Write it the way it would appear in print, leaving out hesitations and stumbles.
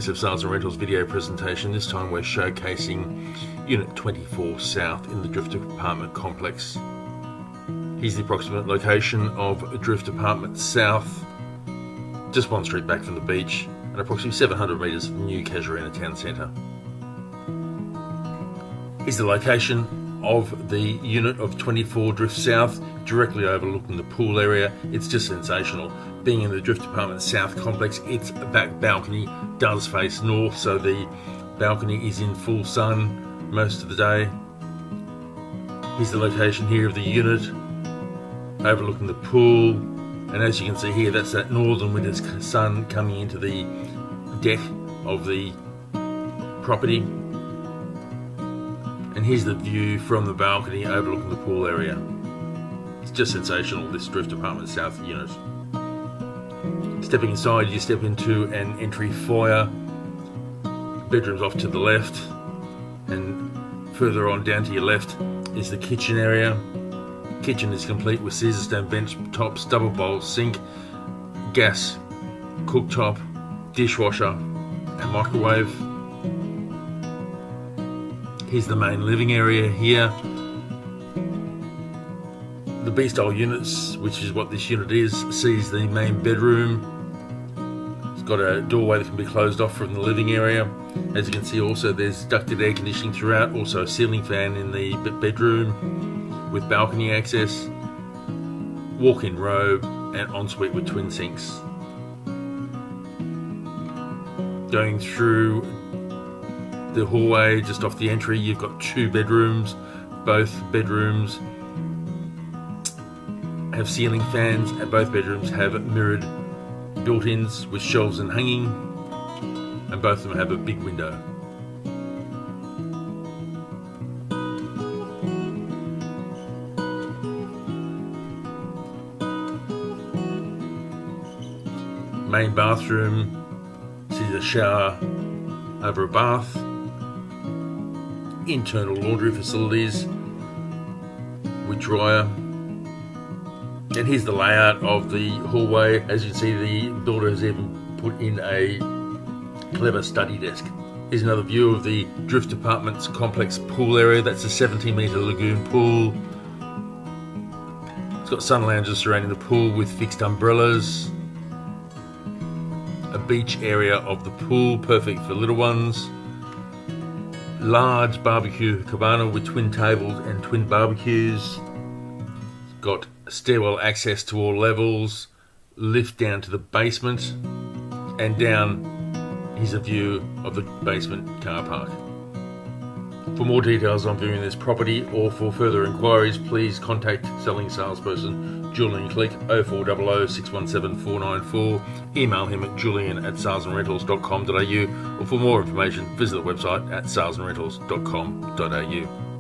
Kingscliff Sales and Rentals video presentation. This time we're showcasing Unit 24 South in the Drift Apartment Complex. Here's the approximate location of Drift Apartment South, just one street back from the beach and approximately 700 metres from the new Casuarina town centre. Here's the location of the unit of 24 Drift South, directly overlooking the pool area. It's just sensational. Being in the Drift Apartment South complex, its back balcony does face north, so the balcony is in full sun most of the day. Here's the location here of the unit, overlooking the pool, and as you can see here, that's that northern winter's sun coming into the deck of the property. And here's the view from the balcony overlooking the pool area. It's just sensational, this Drift Apartment South unit. Stepping inside, you step into an entry foyer, bedrooms off to the left, and further on down to your left is the kitchen area. Kitchen is complete with Caesarstone bench tops, double bowl sink, gas cooktop, dishwasher and microwave. Here's the main living area here. The B-style units, which is what this unit is, sees the main bedroom. It's got a doorway that can be closed off from the living area. As you can see also, there's ducted air conditioning throughout, also a ceiling fan in the bedroom with balcony access, walk-in robe and ensuite with twin sinks. Going through the hallway just off the entry, you've got two bedrooms. Both bedrooms have ceiling fans and both bedrooms have mirrored built-ins with shelves and hanging, and both of them have a big window. Main bathroom sees a shower over a bath, internal laundry facilities with dryer. And here's the layout of the hallway. As you can see, the builder has even put in a clever study desk. Here's another view of the Drift Apartments complex pool area. That's a 17-metre lagoon pool. It's got sun lounges surrounding the pool with fixed umbrellas. A beach area of the pool, perfect for little ones. Large barbecue cabana with twin tables and twin barbecues. Got stairwell access to all levels, lift down to the basement, and down is a view of the basement car park. For more details on viewing this property or for further inquiries, please contact selling salesperson Julian Cleak 0400 617 494. Email him at julian@salesandrentals.com.au, or for more information visit the website at salesandrentals.com.au.